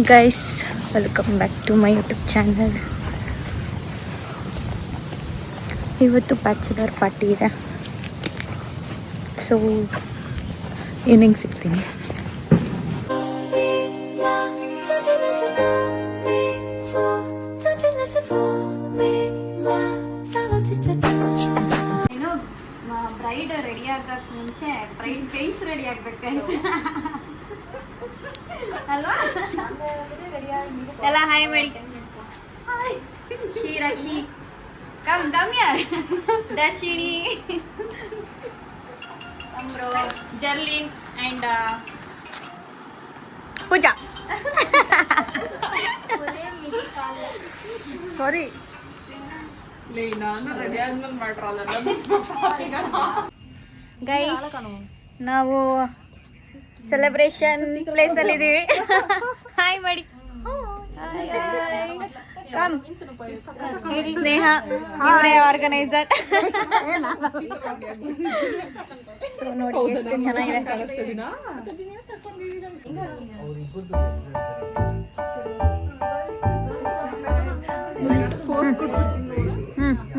Guys, welcome back to my YouTube channel. ಇವತ್ತು bachelor party ಇದೆ, so evening ಸಿಗ್ತೀನಿ. ಏನು ಬ್ರೈಡ್ ರೆಡಿ ಆಗಕ್ಕೆ ಮುಂಚೆ ಬ್ರೈಡ್ ಫ್ರೆಂಡ್ಸ್ ರೆಡಿ ಆಗ್ಬೇಕು ಗೈಸ್. ಅಲ್ವಾ? ಎಲ್ಲ ಹಾಯ್ ಮಾಡಿ. ರಕ್ಷಿ ಕಮ್ ಯಾರ್ Darshini, bro Jerlin and Pooja. Sorry, guys, ನಾವು ಸೆಲೆಬ್ರೇಷನ್ ಪ್ಲೇಸ್ ಅಲ್ಲಿ ಇದೀವಿ. ಹಾಯ್ ಮಾಡಿ. ಕಮ್. ಸ್ನೇಹ ಇವರೇ ಆರ್ಗನೈಸರ್. ಸೊ ನೋಡಿ ಎಷ್ಟು ಚೆನ್ನಾಗಿದೆ.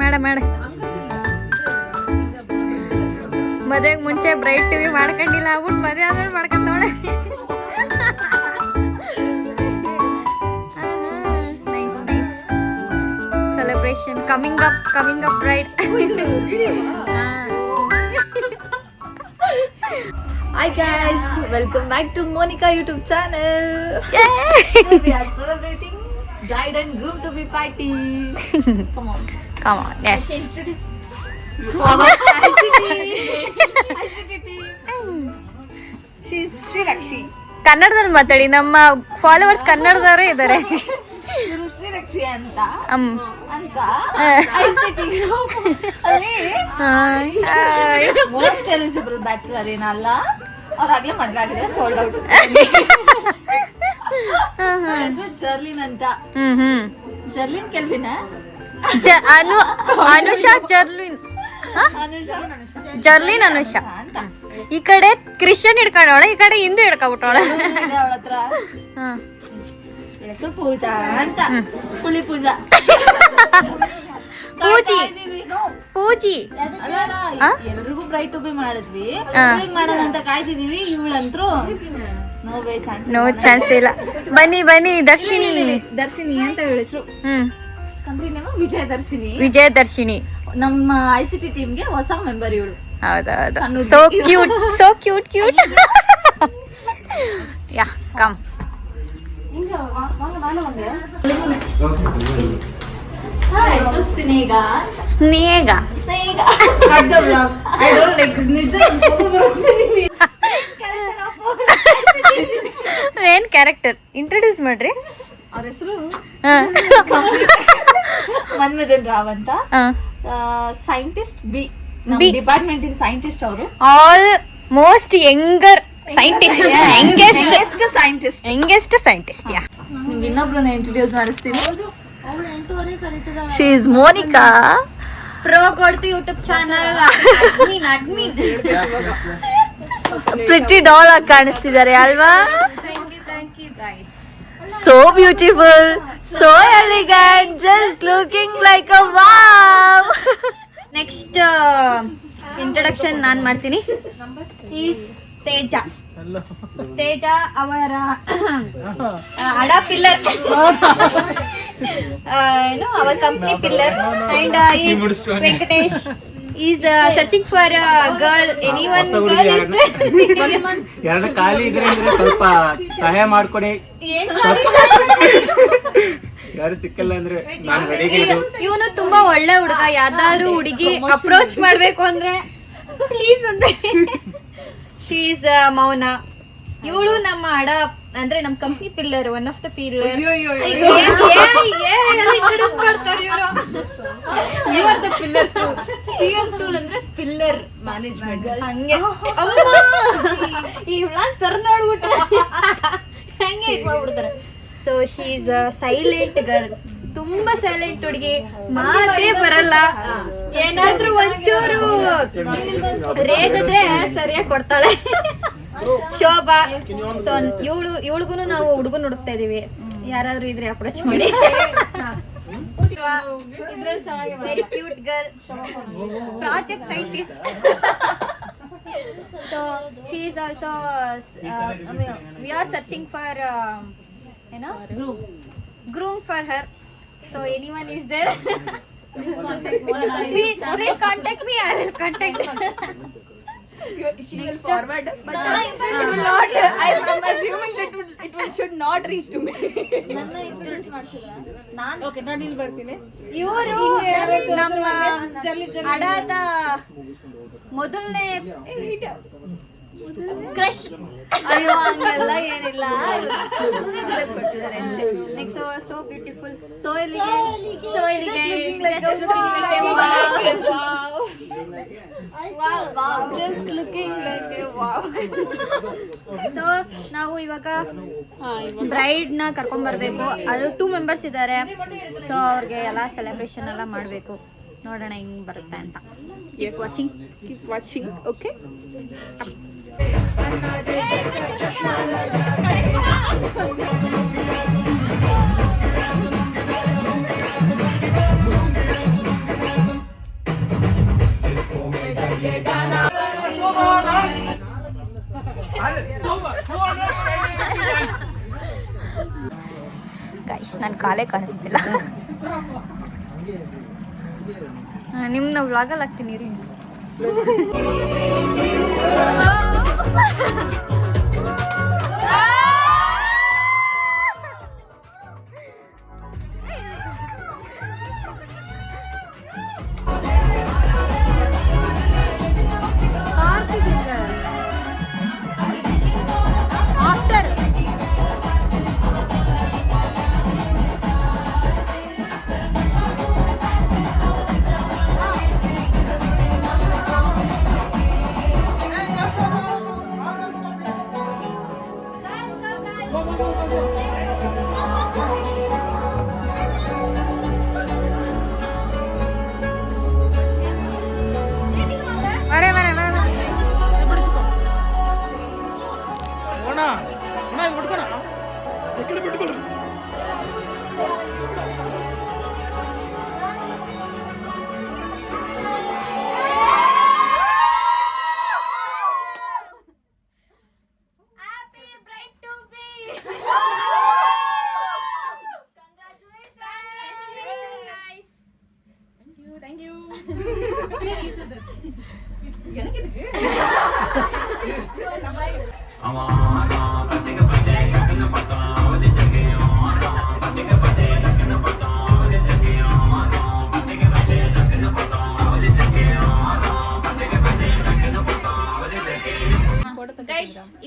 ಮಾಡ ಮದುವೆಗೆ ಮುಂಚೆ ಬ್ರೈಟ್ ಟಿವಿ ಮಾಡ್ಕೊಂಡಿಲ್ಲ ಆಗ್ಬಿಟ್ಟು ಮದುವೆ ಆದ್ಮೇಲೆ ಮಾಡ್ಕೊಂಡು ನೋಡ. Celebration coming up bright. Hi guys, welcome back to Monica YouTube channel. We are celebrating bride and groom to be party. Come on, yes. Introduce our ICT. She's Shrirakshi. ಕನ್ನಡದಲ್ಲಿ ಮಾತಾಡಿ, ನಮ್ಮ followers ಕನ್ನಡದವರೇ ಇದ್ದಾರೆ. ಇವರು ಶ್ರೀರಕ್ಷಿ ಅಂತ ICT ಅಲ್ಲಿ most eligible bachelor ಏನಲ್ಲ, ಅವ್ರಾಗ್ಲೇ ಮದ್ವೆ ಆಗಿದ್ರೆ ಸೋಲ್ಡ್ ಔಟ್. ಜರ್ಲಿನ್ ಅಂತ. ಜರ್ಲಿನ್ ಕೆಲ್ವಿನ ಅನುಷಾ ಜರ್ಲಿನ್ ಅನುಷಾ ಅಂತ. ಈ ಕಡೆ ಕ್ರಿಶ್ಚಿಯನ್ ಹಿಡ್ಕೊಂಡವಳ, ಈ ಕಡೆ ಹಿಂದೂ ಹಿಡ್ಕೊಂಡ್ಬಿಟ್ಟವಳ. ಅವಳ ಹತ್ರ ಹೆಸರು ಪೂಜಾ ಅಂತ. ಹುಳಿ ಪೂಜಾ ಪೂಜಿ ಎಲ್ರಿಗೂ ಬ್ರೈಟ್ ಟು ಬಿ ಮಾಡಿದ್ವಿ, ಇವಳಿಗೆ ಮಾಡೋಣ ಅಂತ ಕಾಯ್ತಿದೀವಿ. ಇವಳಂತ್ರು ನೋ ಚಾನ್ಸ್ ಇಲ್ಲ. ಬನ್ನಿ ದರ್ಶಿನಿ ಅಂತ ಹೇಳ ಹೆಸರು. Company name Vijaya Darshini. ನಮ್ಮ ICT ಟೀಮ್ಗೆ ಹೊಸ ಮೆಂಬರ್ ಇವಳು. ಹೌದೌದು. So cute. Yeah, come. ಹೆಸರು ಸ್ನೇಹ. ಏನ್ ಕ್ಯಾರೆಕ್ಟರ್ ಇಂಟ್ರೊಡ್ಯೂಸ್ ಮಾಡ್ರಿ. ಅವ್ರ ಹೆಸರು ಮನ್ಮಥನ್ ರಾವ್ ಅಂತ. Scientist B department in scientist. ಅವರು almost younger scientist, youngest scientist. Yeah, ನಿಮ್ಗೆ ಇನ್ನೊಬ್ರನ್ನ ಇಂಟ್ರೊಡ್ಯೂಸ್ ಮಾಡಿಸ್ತೀನಿ. ಶಿ ಇಸ್ ಮೋನಿಕಾ, ಪ್ರೋ ಕೊಡ್ತಿ YouTube channel admin. Pretty doll ಆಗಿ ಕಾಣಿಸ್ತಿದ್ದಾರೆ ಅಲ್ವಾ? Thank you guys. So beautiful, so elegant, just looking like a wow. Next introduction ನಾನು ಮಾಡ್ತೀನಿ. ಈಸ್ ತೇಜ ಅವರ ಅಡ pillar, our company pillar, and is Venkatesh is searching for a girl. Anyone girl is there? ಎರಡು ಖಾಲಿ ಇದ್ರೆ ಅಂದ್ರೆ ಸ್ವಲ್ಪ ಸಹಾಯ ಮಾಡ್ಕೊಡಿ. ಯಾರು ಸಿಕ್ಕಲ್ಲ ಅಂದ್ರೆ ನಾನು ರೆಡಿ. ಇವನು ತುಂಬಾ ಒಳ್ಳೆ ಹುಡುಗ. ಯಾವ್ದಾದ್ರು ಹುಡುಗಿ ಅಪ್ರೋಚ್ ಮಾಡ್ಬೇಕು ಅಂದ್ರೆ ಪ್ಲೀಸ್ ಅಂದ್ರೆ ಶಿ ಇಸ್ ಮೌನ. ಇವಳು ನಮ್ಮ ಅಡ ಅಂದ್ರೆ ನಮ್ಮ company pillar, one of the pillar. ಅಂದ್ರೆ ಪಿಲ್ಲರ್ ಮ್ಯಾನೇಜ್ಮೆಂಟ್. ಹಂಗೆ ಈ ಹುಳ ಸರ್ ನೋಡ್ಬಿಟ್ಟು ಹಂಗೆ ಇದ್ ಮಾಡ್ಬಿಡ್ತಾರೆ. So she is silent girl, ತುಂಬಾ ಸೈಲೆಂಟ್ ಹುಡುಗಿ, ಮಾತೇ ಬರಲ್ಲ. ಏನಾದ್ರೂ ಒಂಚೂರು ರೇಗಿದ್ರೆ ಸರಿಯಾಗಿ ಕೊಡ್ತಾಳೆ. ಶೋಭಾ. ಸೊ ಇವಳಿಗೂ ನಾವು ಹುಡುಗನ್ ಹುಡುಕ್ತಾ ಇದೀವಿ, ಯಾರಾದ್ರೂ ಇದ್ರೆ ಅಪ್ರೋಚ್ ಮಾಡಿ. Very cute girl, project scientist. So she is also we are searching for groom for her. So anyone is there, please contact me. I will contact. She will forward, but it will not. I am assuming that it should not reach to me. ನನ್ನ influence ಮಾಡ್ಸಿದ್ರ ನಾನು okay ನಾನು ಇಲ್ಲಿ ಬರ್ತೀನಿ. ಇವರು ನಮ್ಮ ಅಡಾದ ಮೊದಲನೇ crush. ಅಯ್ಯೋ ಹಂಗೆಲ್ಲ ಏನಿಲ್ಲ, ಕೊಟ್ಟಿದ್ದಾರೆ ಅಷ್ಟೇ. ನೆಕ್ಸ್ಟ್ ಸೋ ಬ್ಯೂಟಿಫುಲ್, ಸೊ ಇಲ್ಲಿಗೆ just looking like A wow. So ನಾವು ಇವಾಗ ಬ್ರೈಡ್ ನ ಕರ್ಕೊಂಡ್ ಬರ್ಬೇಕು. ಅದು 2 ಮೆಂಬರ್ಸ್ ಇದ್ದಾರೆ. ಸೊ ಅವ್ರಿಗೆ ಎಲ್ಲ ಸೆಲೆಬ್ರೇಷನ್ ಎಲ್ಲ ಮಾಡಬೇಕು. ನೋಡೋಣ ಹೆಂಗ್ ಬರುತ್ತೆ ಅಂತ. Keep watching. ಓಕೆ. ಗೈಸ್ ನನ್ನ ಕಾಲೇ ಕಾಣಿಸ್ತಿಲ್ಲ. ನಿಮ್ಮನ್ನ ವ್ಲಾಗಲ್ಲಿ ಹಾಕ್ತೀನಿ ರೀ.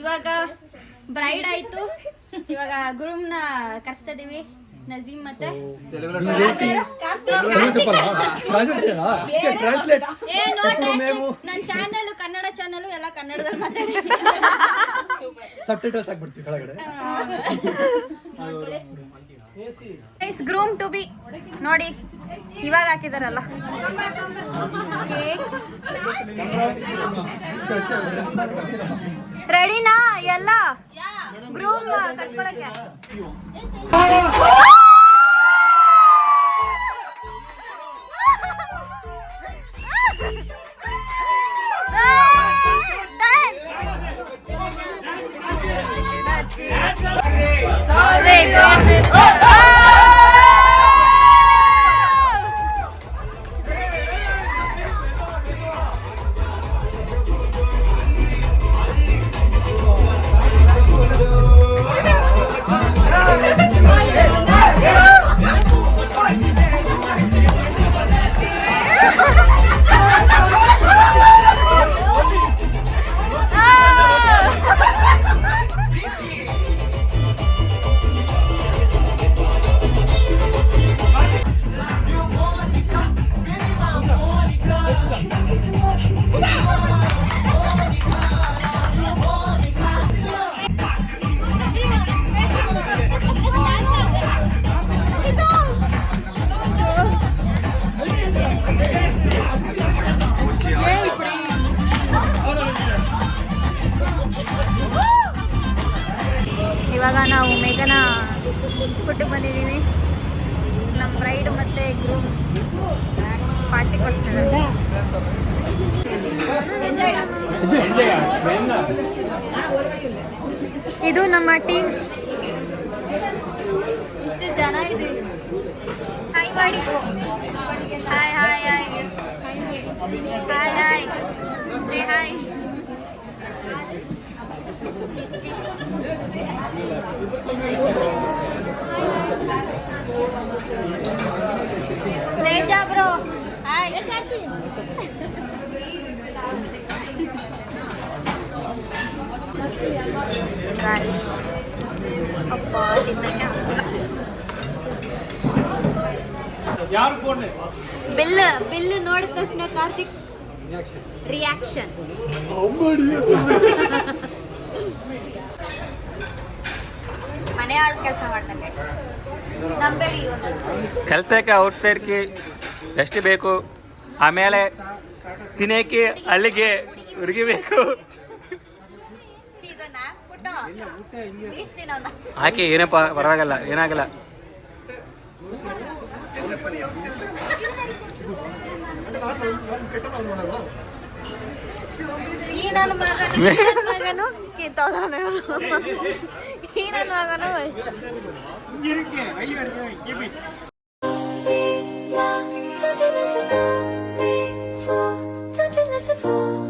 ಇವಾಗ ಬ್ರೈಡ್ ಆಯ್ತು. ಇವಾಗ ಗುರುಮ್ನ ಕರ್ಸ್ತಾ ಇದೀವಿ. ನಜೀಮ್ ಮತ್ತೆ ನನ್ನ ಚಾನಲ್ ಕನ್ನಡ ಚಾನಲ್ ಎಲ್ಲ ಕನ್ನಡದಲ್ಲಿ ಮಾತಾಡಿ. ಸಬ್ಟೈಟಲ್ಸ್ ಹಾಕ್ಬಿಡ್ತೀವಿ ಕೆಳಗಡೆ. ಗ್ರೂಮ್ ಟು ಬಿ ನೋಡಿ ಇವಾಗ ಹಾಕಿದಾರಲ್ಲ. ರೆಡಿನಾ ಎಲ್ಲ ಗ್ರೂಮ್ ಕರ್ಸ್ಕೊಳಕ್ಕೆ? ಮೇಘನ ಫುಡ್ ಬಂದಿದ್ದೀವಿ. ನಮ್ಮ ಬ್ರೈಡ್ ಮತ್ತೆ ಗ್ರೂಮ್ ಪಾರ್ಟಿ ಕೊಡ್ತಿದ್ದಾರೆ. ಇದು ನಮ್ಮ ಟೀಮ್. ಇಷ್ಟು ಜನ ಇದ್ದೀವಿ. ಹಾಯ್ ಮಾಡಿ. Hi hi hi hi hi say hi. Teja bro hi. ಅಪ್ಪ ತಿನ್ನಕ್ಕೆ ಬಿಲ್ ನೋಡಿದ ತಕ್ಷಣ ಕಾರ್ತಿಕ್ ರಿಯಾಕ್ಷನ್. ಮನೆ ಆಳು ಕೆಲಸ ಮಾಡ್ತಾರೆ ನಂಬೇಡಿ. ಕೆಲಸಕ್ಕೆ ಔಟ್ಸೈಡ್ಗೆ ಎಷ್ಟು ಬೇಕು, ಆಮೇಲೆ ತಿನ್ನಕ್ಕೆ ಅಲ್ಲಿಗೆ ಹುಡುಗಿ ಬೇಕು. ಆಕೆ ಏನಪ್ಪ ಪರವಾಗಿಲ್ಲ, ಏನಾಗಲ್ಲ. ಈ ನನ್ನ ಮಗನು ಕಿತ್ತೋದಾನ. ಈ ನನ್ನ ಮಗನು